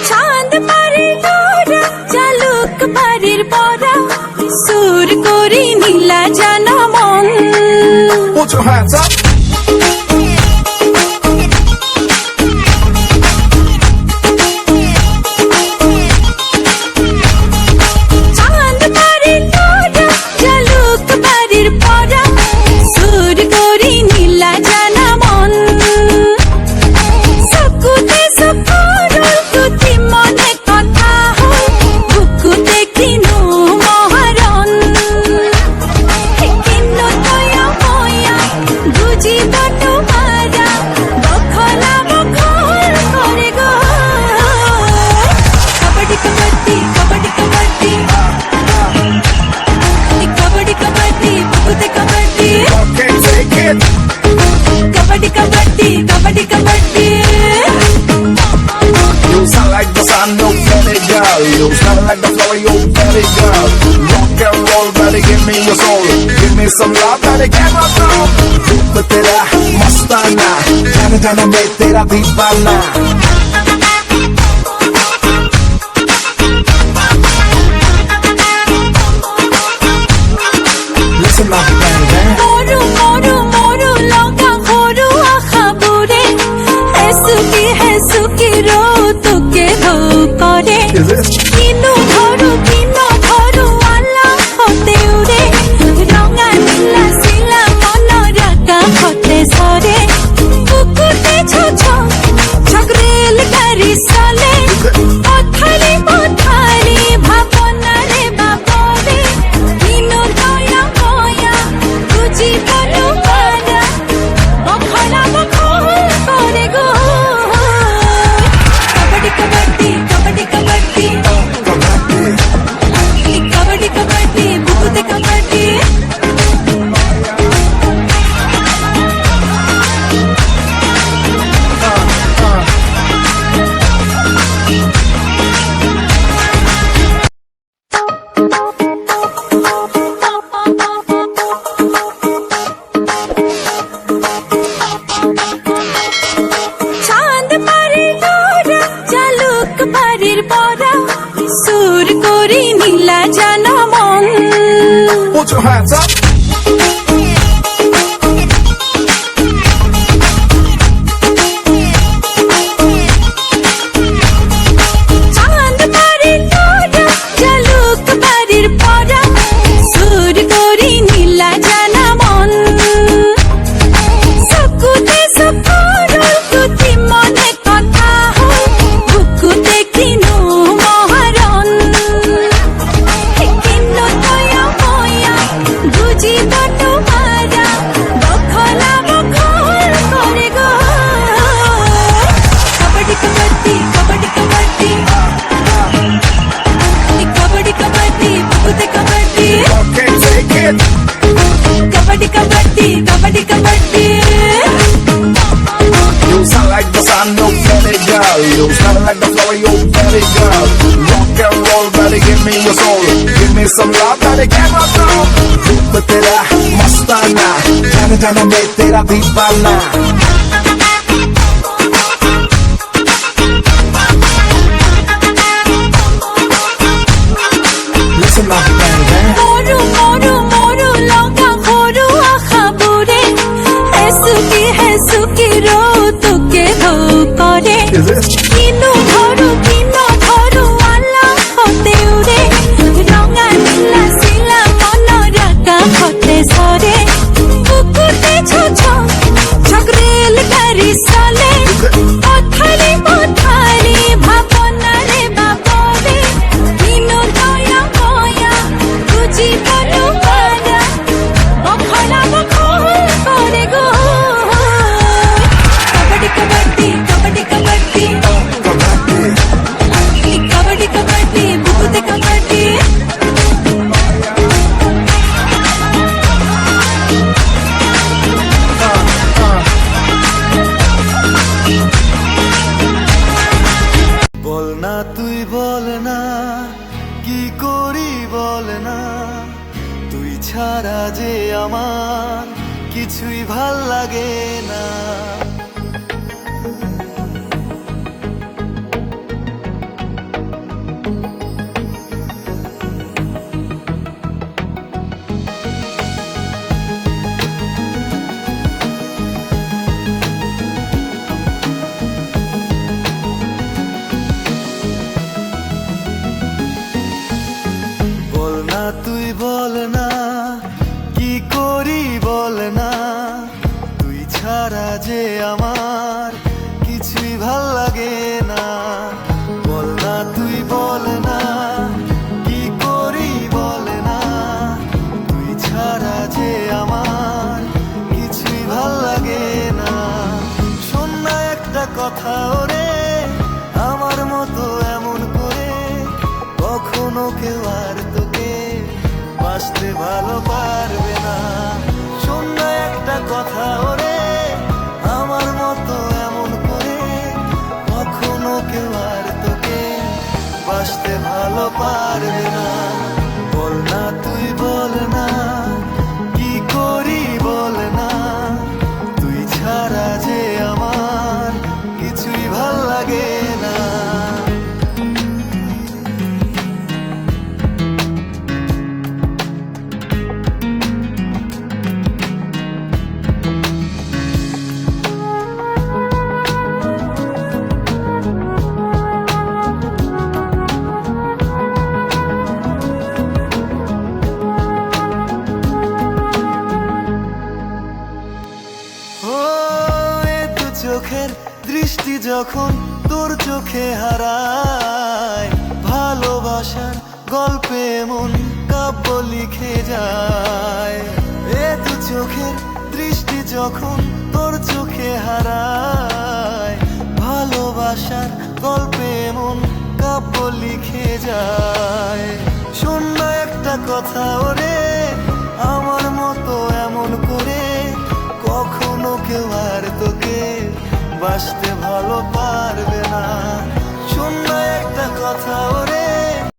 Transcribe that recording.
চাঁদ পারে তোরা চালুক বাড়ির পরা সুর করি নীলা জানা মন Put your hands up. চাঁদ পারে তোরা চালুক বাড়ির পরা সুর করি নীলা জানা মন সকুতে সকুরুল তুতি মনে কথা বুকুতে কিনু মহারণ কিনু তয়া ময়া বুঝিব তোমারা বখলা বখল করে গো কবাডি কবাডি কবাডি কবাডি কবাডি কবাডি বুকুতে kabaddi Okay, take it. Kabaddi kabaddi kabaddi kabaddi You sound like the sun, you belly girl. You sound like the flower, you belly girl. Rock and roll, baby, give me your soul. Give me some love, baby, get my soul. रूप तेरा मस्ताना, जान जान मैं तेरा दीवाना. Listen up, baby. মোরু মোরু মোরু লগা মোরু আখাবুরে হেসুকি rho তোকে ধো করে Is it? কিনু ধরু আলা হতে উড়ে রঙা নীলা শিলা মন রাখা হতে সরে বুকুতে ছোছ ঝগরেল গাড়ি চলে পথারি ভাবনারে বাবরে কিনু দয়া ময়া বুঝিব তোমারা বখলা বখল করে গো কবাডি কবাডি কবাডি কবাডি কবাডি কবাডি বুকুতে কবাডি চাঁদ পারে তোরা চালুক বাড়ির পরা সুর করি নীলা জানা মন Put your hands up. চাঁদ পারে তোরা চালুক বাড়ির পরা সুর করি নীলা জানা মন সকুতে সকুরুল তুতি মনে কথা বুকুতে কিনু মহারণ কিনু তয়া ময়া বুঝিব তোমারা বখলা বখল করে গো কবাডি কবাডি কবাডি কবাডি কবাডি কবাডি বুকুতে kabaddi Okay, take it. Kabaddi kabaddi kabaddi kabaddi You sound like the sun, you belly girl. You sound like the flower, you belly girl. Rock and roll, baby, give me your soul. Give me some love, baby, get my soul. रूप तेरा मस्ताना, जान जान मैं तेरा दीवाना. Listen up, baby. মোরু মোরু মোরু লগা মোরু আখাবুরে হেসুকি rho তোকে ধো করে Is it? কিনু ধরু আলা হতে উড়ে রঙা নীলা শিলা মন রাখা হতে সরে বুকুতে ছোছ ঝগরেল ছাড়া যে আমার কিছুই ভাল লাগে না। বল না তুই বল না কি করি বল না, তুই ছাড়া যে আমার কিছুই ভাল লাগে না। বল না তুই বল না কি করি বল না, তুই ছাড়া যে আমার কিছুই ভাল লাগে না। শোন না একটা কথা ওরে, আমার মতো এমন করে কখনো কেউ আর তোকে বাঁচতে ভালো পারবে না। শোন না একটা কথা ওরে, আমার মতো এমন করে কখনো কেউ আর তোকে বাঁচতে ভালো পারবে না। বল না তুই বল না কি করি বল না, তুই ছাড়া যে আমার কিছুই ভাল লাগে না। ও এ দু চোখের দৃষ্টি যখন তোর চোখে হারায়, ভালোবাসার গল্পে মন কাব্য লিখে যায়। এ দু চোখের দৃষ্টি যখন তোর চোখে হারায়, ভালোবাসার গল্পে মন কাব্য লিখে যায়। শোন না একটা কথা ওরে, আমার মতো এমন করে কখনো কেউ আর তোকে বাঁচতে ভালো পারবে না। শোন না একটা কথা ওরে,